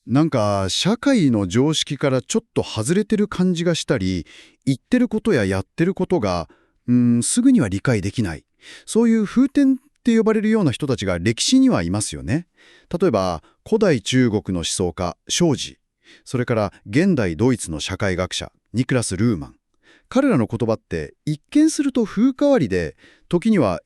なんか社会の常識からちょっと外れてる感じがしたり、言ってることややってることが、すぐには理解できない。そういう風天って呼ばれるような人たちが歴史にはいますよね。例えば、古代中国の思想家、庄司。それから現代ドイツの社会学者、ニクラス・ルーマン。彼らの言葉って一見すると風変わりで、時には、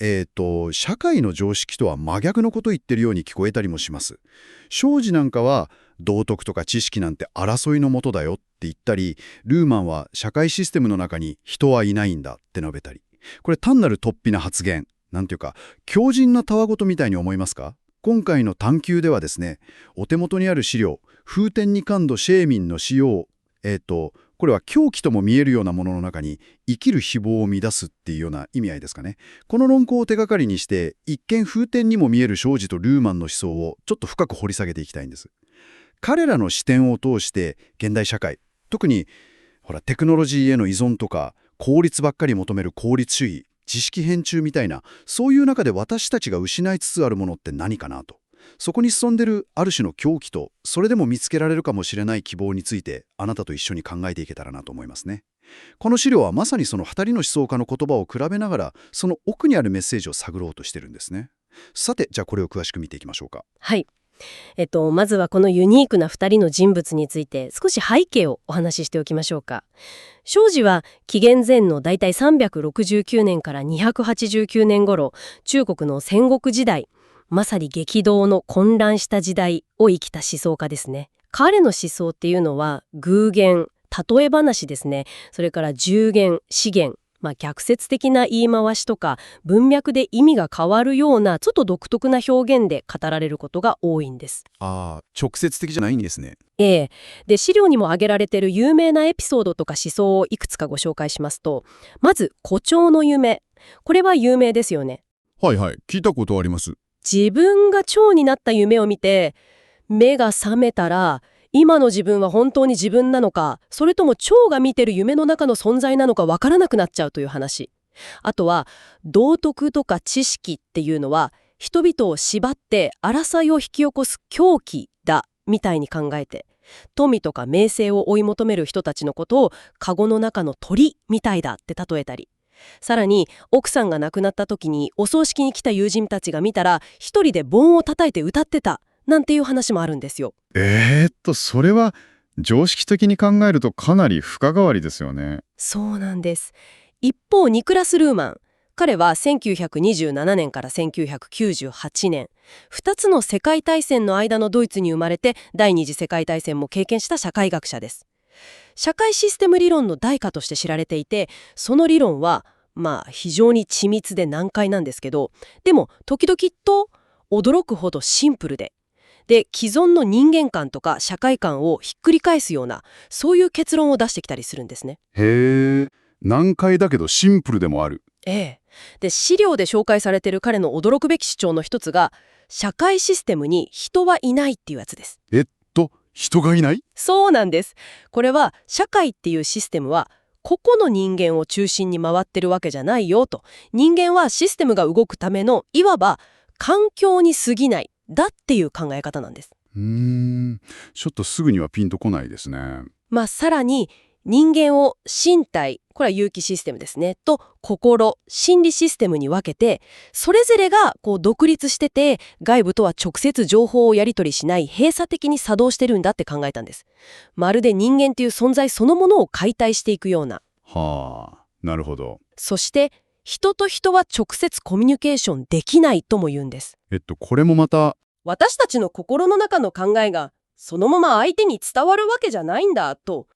社会の常識とは真逆のことを言ってるように聞こえたりもします。庄司なんかは、道徳とか知識なんて争いのもとだよって言ったり、ルーマンは社会システムの中に人はいないんだって述べたり。これ単なる突飛な発言。なんていうか、強靭なたわごとみたいに思いますか？今回の探究ではですね、お手元にある資料、風天に感度シェーミンの使用、これは狂気とも見えるようなものの中に生きる希望を乱すっていうような意味合いですかね。この論考を手がかりにして、一見風天にも見える庄司とルーマンの思想をちょっと深く掘り下げていきたいんです。彼らの視点を通して現代社会、特にテクノロジーへの依存とか効率ばっかり求める効率主義、知識偏重みたいな、そういう中で私たちが失いつつあるものって何かなと。そこに潜んでるある種の狂気と、それでも見つけられるかもしれない希望について、あなたと一緒に考えていけたらなと思いますね。この資料はまさにその2人の思想家の言葉を比べながら、その奥にあるメッセージを探ろうとしてるんですね。さて、じゃあこれを詳しく見ていきましょうか。はい。まずはこのユニークな2人の人物について少し背景をお話ししておきましょうか。庄司は紀元前のだいたい369年から289年頃、中国の戦国時代、まさに激動の混乱した時代を生きた思想家ですね。彼の思想っていうのは偶言、例え話ですね。それから十言、詩言、逆説的な言い回しとか文脈で意味が変わるようなちょっと独特な表現で語られることが多いんです。直接的じゃないんですね。で、資料にも挙げられている有名なエピソードとか思想をいくつかご紹介しますと、まず誇張の夢。これは有名ですよね。はいはい、聞いたことあります。自分が蝶になった夢を見て目が覚めたら、今の自分は本当に自分なのか、それとも蝶が見てる夢の中の存在なのかわからなくなっちゃうという話。あとは道徳とか知識っていうのは人々を縛って争いを引き起こす狂気だみたいに考えて、富とか名声を追い求める人たちのことをカゴの中の鳥みたいだって例えたり、さらに奥さんが亡くなった時にお葬式に来た友人たちが見たら一人で盆を叩いて歌ってたなんていう話もあるんですよ。それは常識的に考えるとかなり深変わりですよね。そうなんです。一方ニクラス・ルーマン、彼は1927年から1998年、2つの世界大戦の間のドイツに生まれて第二次世界大戦も経験した社会学者です。社会システム理論の大家として知られていて、その理論は非常に緻密で難解なんですけど、でも時々と驚くほどシンプルで既存の人間観とか社会観をひっくり返すような、そういう結論を出してきたりするんですね。へえ、難解だけどシンプルでもある。で、資料で紹介されている彼の驚くべき主張の一つが、社会システムに人はいないっていうやつです。人がいない？そうなんです。これは社会っていうシステムは個々の人間を中心に回ってるわけじゃないよと。人間はシステムが動くためのいわば環境に過ぎないだっていう考え方なんです。ちょっとすぐにはピンとこないですね。さらに人間を身体、これは有機システムですね、と心、心理システムに分けて、それぞれが独立してて外部とは直接情報をやり取りしない閉鎖的に作動してるんだって考えたんです。まるで人間という存在そのものを解体していくような。なるほど。そして人と人は直接コミュニケーションできないとも言うんです。これもまた私たちの心の中の考えがそのまま相手に伝わるわけじゃないんだと。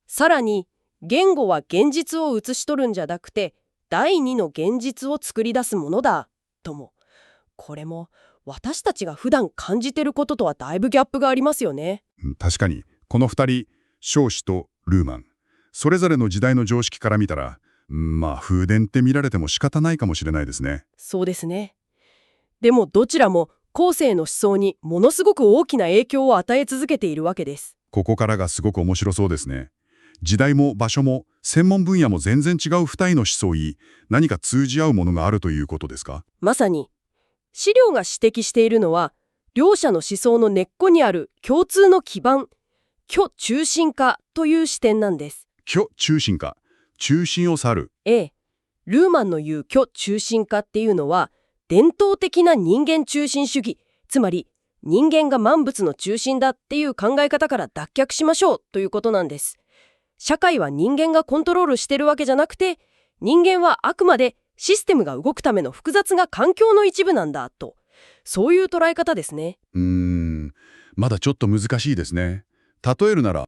さらに言語は現実を写し取るんじゃなくて第二の現実を作り出すものだとも。これも私たちが普段感じてることとはだいぶギャップがありますよね。確かにこの二人、庄司とルーマン、それぞれの時代の常識から見たら風伝って見られても仕方ないかもしれないですね。そうですね。でもどちらも後世の思想にものすごく大きな影響を与え続けているわけです。ここからがすごく面白そうですね。時代も場所も専門分野も全然違う二人の思想に何か通じ合うものがあるということですか？まさに資料が指摘しているのは両者の思想の根っこにある共通の基盤、虚中心化という視点なんです。虚中心化、中心を去る。ルーマンの言う虚中心化っていうのは、伝統的な人間中心主義、つまり人間が万物の中心だっていう考え方から脱却しましょうということなんです。社会は人間がコントロールしてるわけじゃなくて、人間はあくまでシステムが動くための複雑な環境の一部なんだと、そういう捉え方ですね。まだちょっと難しいですね。例えるなら。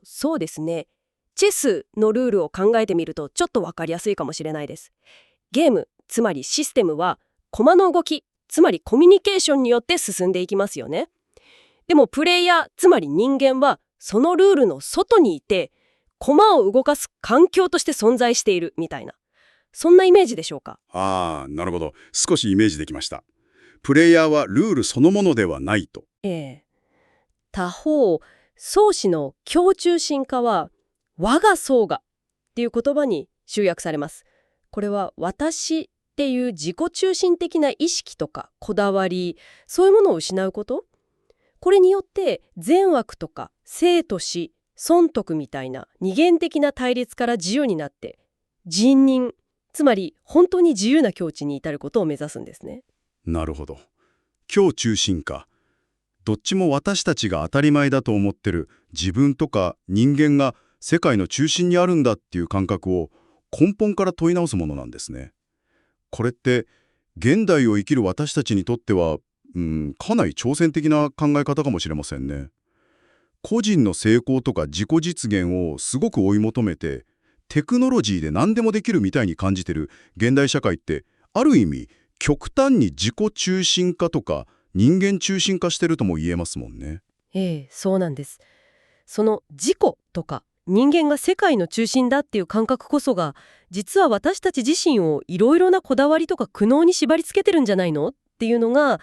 そうですね。チェスのルールを考えてみるとちょっとわかりやすいかもしれないです。ゲーム、つまりシステムは駒の動き、つまりコミュニケーションによって進んでいきますよね。でもプレイヤー、つまり人間はそのルールの外にいて、駒を動かす環境として存在しているみたいな、そんなイメージでしょうか。なるほど。少しイメージできました。プレイヤーはルールそのものではないと。他方、創始の共中心化は我が総がっていう言葉に集約されます。これは私っていう自己中心的な意識とかこだわり、そういうものを失うこと。これによって善悪とか生と死、損得みたいな二元的な対立から自由になって人認、つまり本当に自由な境地に至ることを目指すんですね。なるほど。虚中心化。どっちも私たちが当たり前だと思ってる自分とか人間が世界の中心にあるんだっていう感覚を根本から問い直すものなんですね。これって現代を生きる私たちにとっては、かなり挑戦的な考え方かもしれませんね。個人の成功とか自己実現をすごく追い求めて、テクノロジーで何でもできるみたいに感じてる現代社会って、ある意味極端に自己中心化とか人間中心化してるとも言えますもんね。そうなんです。その自己とか人間が世界の中心だっていう感覚こそが、実は私たち自身をいろいろなこだわりとか苦悩に縛り付けてるんじゃないのっていうのが、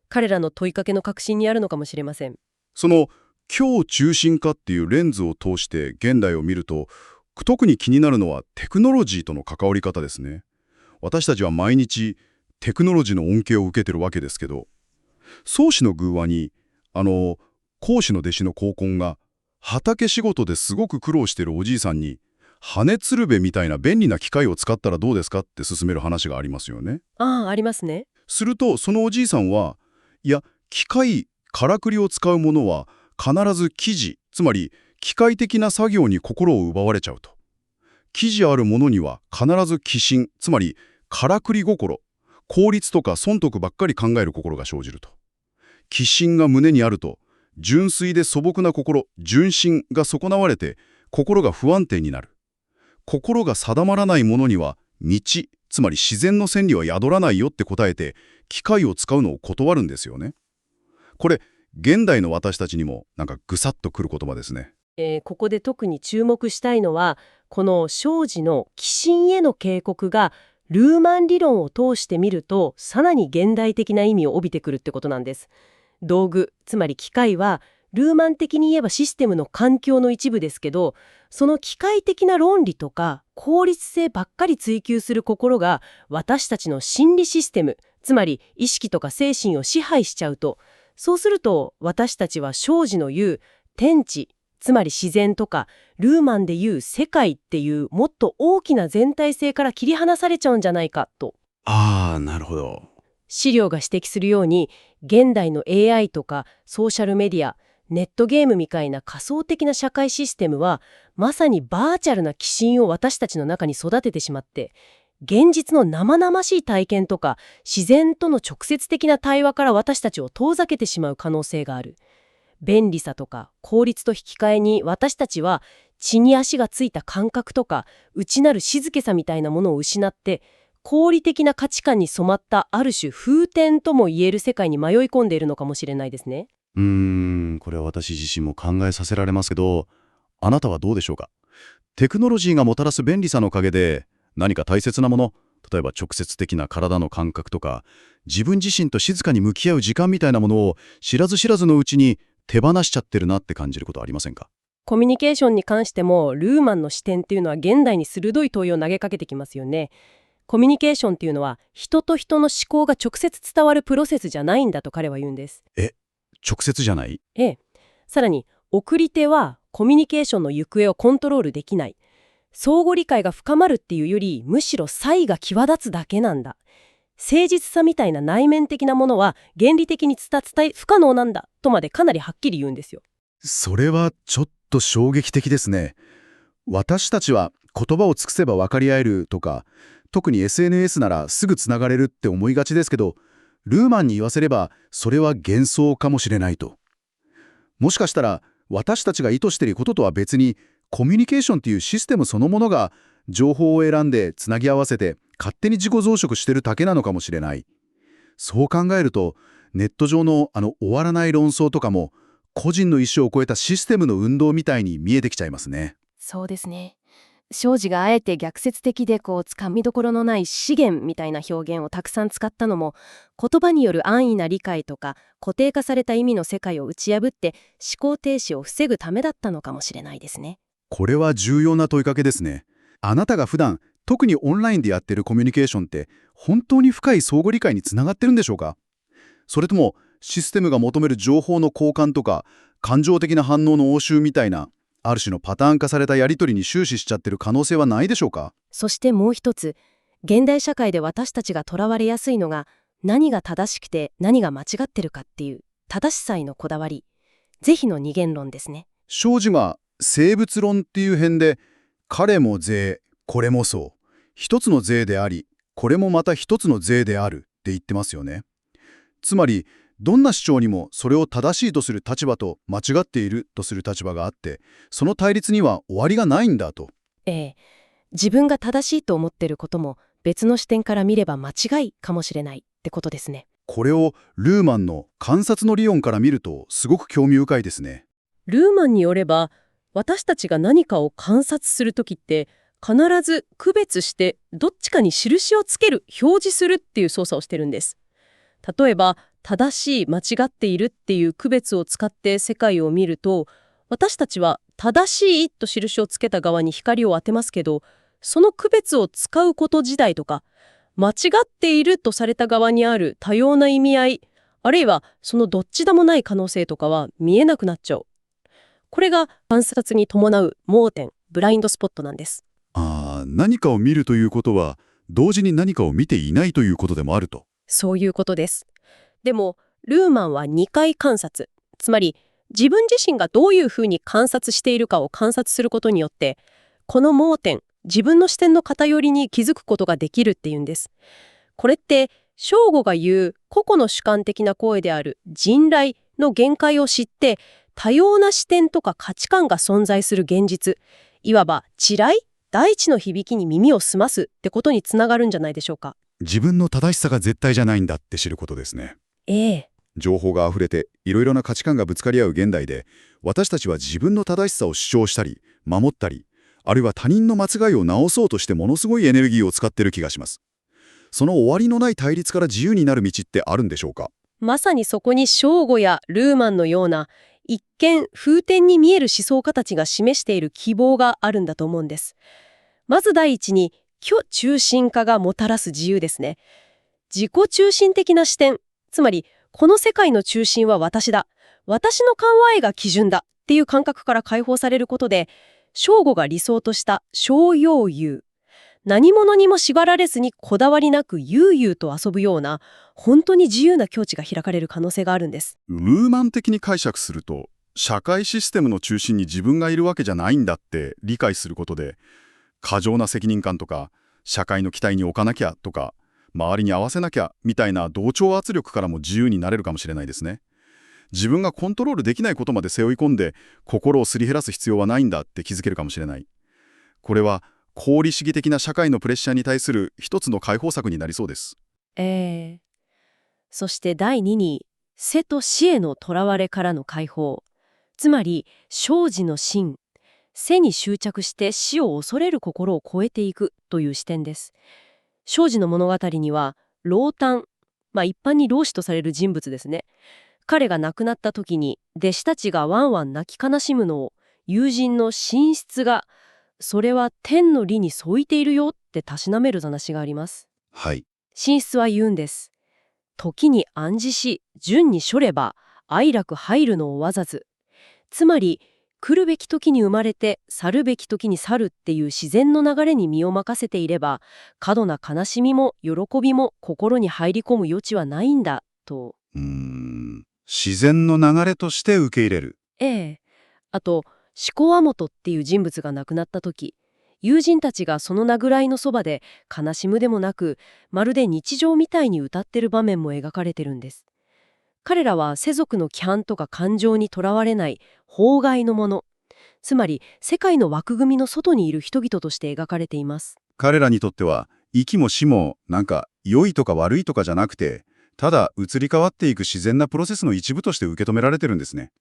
彼らの問いかけの核心にあるのかもしれません。その虚中心化っていうレンズを通して現代を見ると、特に気になるのはテクノロジーとの関わり方ですね。私たちは毎日テクノロジーの恩恵を受けてるわけですけど、創始の寓話に孔子の弟子の孔コが畑仕事ですごく苦労してるおじいさんに羽鶴瓶みたいな便利な機械を使ったらどうですかって勧める話がありますよね。ありますね。するとそのおじいさんは、いや機械からくりを使うものは必ず生地、つまり機械的な作業に心を奪われちゃうと。生地あるものには必ず寄進、つまりからくり心、効率とか損得ばっかり考える心が生じると。寄進が胸にあると、純粋で素朴な心、純心が損なわれて心が不安定になる。心が定まらないものには道、つまり自然の線理は宿らないよって答えて、機械を使うのを断るんですよね。これ現代の私たちにもなんかぐさっとくる言葉ですね。ここで特に注目したいのは、この生児の寄進への警告がルーマン理論を通してみるとさらに現代的な意味を帯びてくるってことなんです。道具、つまり機械はルーマン的に言えばシステムの環境の一部ですけど、その機械的な論理とか効率性ばっかり追求する心が私たちの心理システム、つまり意識とか精神を支配しちゃうと、そうすると私たちは生児の言う天地、つまり自然とかルーマンで言う世界っていうもっと大きな全体性から切り離されちゃうんじゃないかと。なるほど。資料が指摘するように、現代の AI とかソーシャルメディア、ネットゲームみたいな仮想的な社会システムはまさにバーチャルな寄進を私たちの中に育ててしまって、現実の生々しい体験とか自然との直接的な対話から私たちを遠ざけてしまう可能性がある。便利さとか効率と引き換えに、私たちは地に足がついた感覚とか内なる静けさみたいなものを失って、功利的な価値観に染まったある種風天とも言える世界に迷い込んでいるのかもしれないですね。これは私自身も考えさせられますけど、あなたはどうでしょうか。テクノロジーがもたらす便利さのおかげで何か大切なもの、例えば直接的な体の感覚とか自分自身と静かに向き合う時間みたいなものを知らず知らずのうちに手放しちゃってるなって感じることはありませんか。コミュニケーションに関してもルーマンの視点っていうのは現代に鋭い問いを投げかけてきますよね。コミュニケーションっていうのは人と人の思考が直接伝わるプロセスじゃないんだと彼は言うんです。直接じゃない？ええ。さらに、送り手はコミュニケーションの行方をコントロールできない。相互理解が深まるっていうより、むしろ差異が際立つだけなんだ。誠実さみたいな内面的なものは原理的に伝え不可能なんだとまでかなりはっきり言うんですよ。それはちょっと衝撃的ですね。私たちは言葉を尽くせば分かり合えるとか、特に SNS ならすぐつながれるって思いがちですけど、ルーマンに言わせればそれは幻想かもしれないと。もしかしたら私たちが意図していることとは別に、コミュニケーションっていうシステムそのものが情報を選んでつなぎ合わせて勝手に自己増殖してるだけなのかもしれない。そう考えると、ネット上の終わらない論争とかも個人の意思を超えたシステムの運動みたいに見えてきちゃいますね。そうですね。庄司があえて逆説的でつかみどころのない資源みたいな表現をたくさん使ったのも、言葉による安易な理解とか固定化された意味の世界を打ち破って思考停止を防ぐためだったのかもしれないですね。これは重要な問いかけですね。あなたが普段、特にオンラインでやっているコミュニケーションって本当に深い相互理解につながってるんでしょうか？それともシステムが求める情報の交換とか感情的な反応の応酬みたいな、ある種のパターン化されたやり取りに終始しちゃってる可能性はないでしょうか？そしてもう一つ、現代社会で私たちがとらわれやすいのが、何が正しくて何が間違ってるかっていう正しさへのこだわり、是非の二元論ですね。庄司が生物論っていう辺で、彼も税、これもそう、一つの税であり、これもまた一つの税であるって言ってますよね。つまりどんな主張にもそれを正しいとする立場と間違っているとする立場があって、その対立には終わりがないんだと。自分が正しいと思ってることも別の視点から見れば間違いかもしれないってことですね。これをルーマンの観察の理論から見るとすごく興味深いですね。ルーマンによれば、私たちが何かを観察するときって必ず区別してどっちかに印をつける、表示するっていう操作をしてるんです。例えば正しい間違っているっていう区別を使って世界を見ると、私たちは正しいと印をつけた側に光を当てますけど、その区別を使うこと自体とか、間違っているとされた側にある多様な意味合い、あるいはそのどっちでもない可能性とかは見えなくなっちゃう。これが観察に伴う盲点、ブラインドスポットなんです。何かを見るということは同時に何かを見ていないということでもあると。そういうことです。でもルーマンは2回観察、つまり自分自身がどういうふうに観察しているかを観察することによって、この盲点、自分の視点の偏りに気づくことができるっていうんです。これって正吾が言う個々の主観的な声である人雷の限界を知って、多様な視点とか価値観が存在する現実、いわば地雷、大地の響きに耳を澄ますってことにつながるんじゃないでしょうか。自分の正しさが絶対じゃないんだって知ることですね。情報があふれていろいろな価値観がぶつかり合う現代で、私たちは自分の正しさを主張したり守ったり、あるいは他人の間違いを直そうとしてものすごいエネルギーを使ってる気がします。その終わりのない対立から自由になる道ってあるんでしょうか？まさにそこに正吾やルーマンのような一見風天に見える思想家たちが示している希望があるんだと思うんです。まず第一に、虚中心化がもたらす自由ですね。自己中心的な視点、つまりこの世界の中心は私だ、私の考えが基準だっていう感覚から解放されることで、正吾が理想とした逍遙遊、何者にも縛られずにこだわりなく悠々と遊ぶような本当に自由な境地が開かれる可能性があるんです。ルーマン的に解釈すると、社会システムの中心に自分がいるわけじゃないんだって理解することで、過剰な責任感とか社会の期待に置かなきゃとか周りに合わせなきゃみたいな同調圧力からも自由になれるかもしれないですね。自分がコントロールできないことまで背負い込んで心をすり減らす必要はないんだって気づけるかもしれない。これは功利主義的な社会のプレッシャーに対する一つの解放策になりそうです。そして第2に、世と死へのとらわれからの解放。つまり、生死の真。世に執着して死を恐れる心を超えていくという視点です。生死の物語には、老旦、一般に老子とされる人物ですね。彼が亡くなった時に、弟子たちがワンワン泣き悲しむのを、友人の寝室が、それは天の理に沿いているよっってたしなめる話があります。はい。神質は言うんです。時に暗示し、順に処れば、哀楽入るのをわざず。つまり、来るべき時に生まれて、去るべき時に去るっていう自然の流れに身を任せていれば、過度な悲しみも喜びも心に入り込む余地はないんだ、と。自然の流れとして受け入れる。ええ。あと、シコアモトっていう人物が亡くなった時、友人たちがそのなぐらいのそばで悲しむでもなく、まるで日常みたいに歌ってる場面も描かれてるんです。彼らは世俗の規範とか感情にとらわれない法外のもの、つまり世界の枠組みの外にいる人々として描かれています。彼らにとっては、生きも死もなんか良いとか悪いとかじゃなくて、ただ移り変わっていく自然なプロセスの一部として受け止められてるんですね。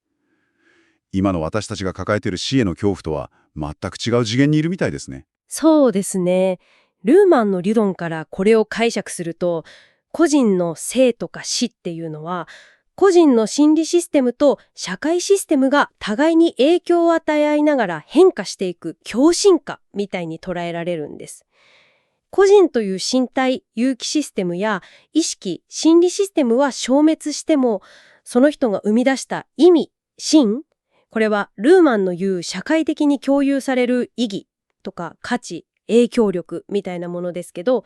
今の私たちが抱えている死への恐怖とは全く違う次元にいるみたいですね。そうですね。ルーマンの理論からこれを解釈すると、個人の生とか死っていうのは、個人の心理システムと社会システムが互いに影響を与え合いながら変化していく共進化みたいに捉えられるんです。個人という身体、有機システムや意識、心理システムは消滅しても、その人が生み出した意味、心、これはルーマンの言う社会的に共有される意義とか価値、影響力みたいなものですけど、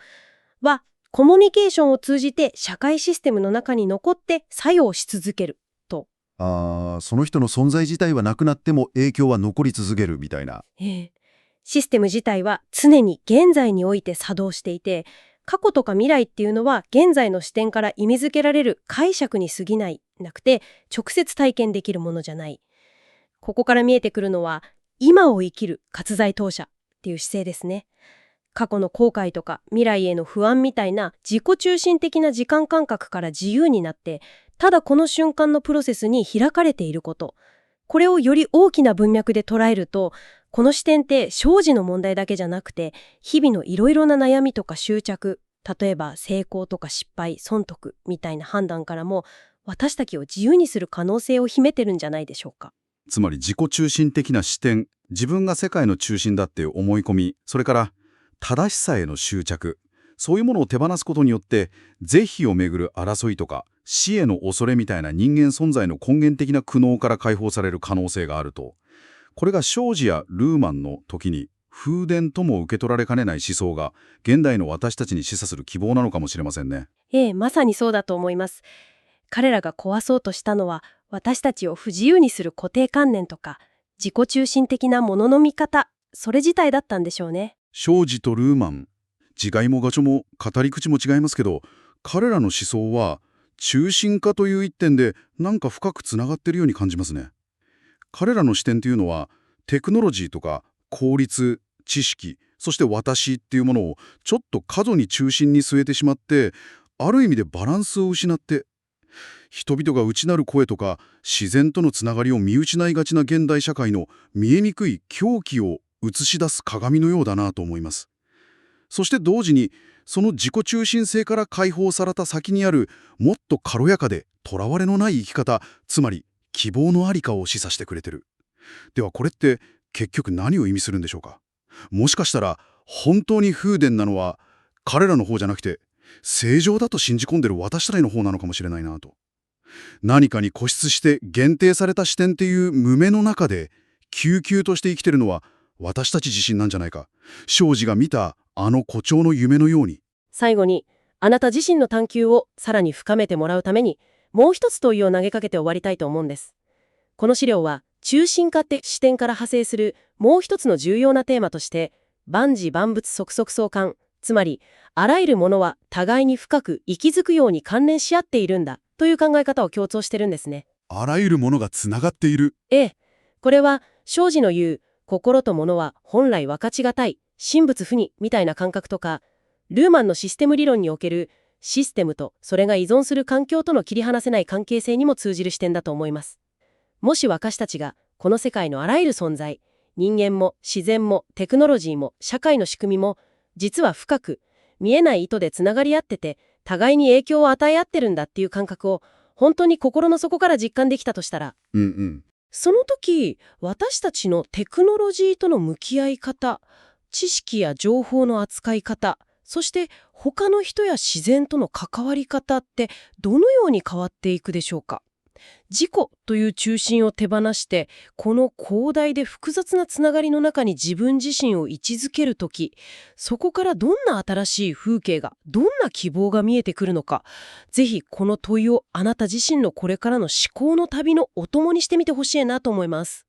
はコミュニケーションを通じて社会システムの中に残って作用し続けると。その人の存在自体はなくなっても影響は残り続けるみたいな。システム自体は常に現在において作動していて、過去とか未来っていうのは現在の視点から意味づけられる解釈に過ぎなくて、直接体験できるものじゃない。ここから見えてくるのは、今を生きる活在当社っていう姿勢ですね。過去の後悔とか未来への不安みたいな自己中心的な時間感覚から自由になって、ただこの瞬間のプロセスに開かれていること。これをより大きな文脈で捉えると、この視点って生死の問題だけじゃなくて、日々のいろいろな悩みとか執着、例えば成功とか失敗、損得みたいな判断からも、私たちを自由にする可能性を秘めてるんじゃないでしょうか。つまり自己中心的な視点、自分が世界の中心だって思い込み、それから正しさへの執着、そういうものを手放すことによって、是非をめぐる争いとか死への恐れみたいな人間存在の根源的な苦悩から解放される可能性があると。これが庄司やルーマンの時に風伝とも受け取られかねない思想が現代の私たちに示唆する希望なのかもしれませんね。まさにそうだと思います。彼らが壊そうとしたのは、私たちを不自由にする固定観念とか自己中心的なものの見方、それ自体だったんでしょうね。庄司とルーマン、自害もガチョも語り口も違いますけど、彼らの思想は中心化という一点でなんか深くつながっているように感じますね。彼らの視点というのはテクノロジーとか効率、知識、そして私っていうものをちょっと過度に中心に据えてしまって、ある意味でバランスを失って、人々が内なる声とか自然とのつながりを見失いがちな現代社会の見えにくい狂気を映し出す鏡のようだなと思います。そして同時にその自己中心性から解放された先にあるもっと軽やかでとらわれのない生き方、つまり希望のありかを示唆してくれてる。ではこれって結局何を意味するんでしょうか。もしかしたら本当に風伝なのは彼らの方じゃなくて、正常だと信じ込んでる私たちの方なのかもしれないなと。何かに固執して限定された視点っていう無名の中で悠々として生きてるのは私たち自身なんじゃないか。庄司が見たあの誇張の夢のように。最後に、あなた自身の探求をさらに深めてもらうために、もう一つ問いを投げかけて終わりたいと思うんです。この資料は中心化って視点から派生するもう一つの重要なテーマとして、万事万物即即相関、つまりあらゆるものは互いに深く息づくように関連し合っているんだという考え方を強調してるんですね。あらゆるものがつながっている。これは庄司の言う心と物は本来分かちがたい、神仏不二みたいな感覚とか、ルーマンのシステム理論におけるシステムとそれが依存する環境との切り離せない関係性にも通じる視点だと思います。もし私たちがこの世界のあらゆる存在、人間も自然もテクノロジーも社会の仕組みも実は深く見えない糸でつながり合ってて、互いに影響を与え合ってるんだっていう感覚を本当に心の底から実感できたとしたら、その時私たちのテクノロジーとの向き合い方、知識や情報の扱い方、そして他の人や自然との関わり方ってどのように変わっていくでしょうか。自己という中心を手放して、この広大で複雑なつながりの中に自分自身を位置づけるとき、そこからどんな新しい風景が、どんな希望が見えてくるのか、ぜひこの問いをあなた自身のこれからの思考の旅のお供にしてみてほしいなと思います。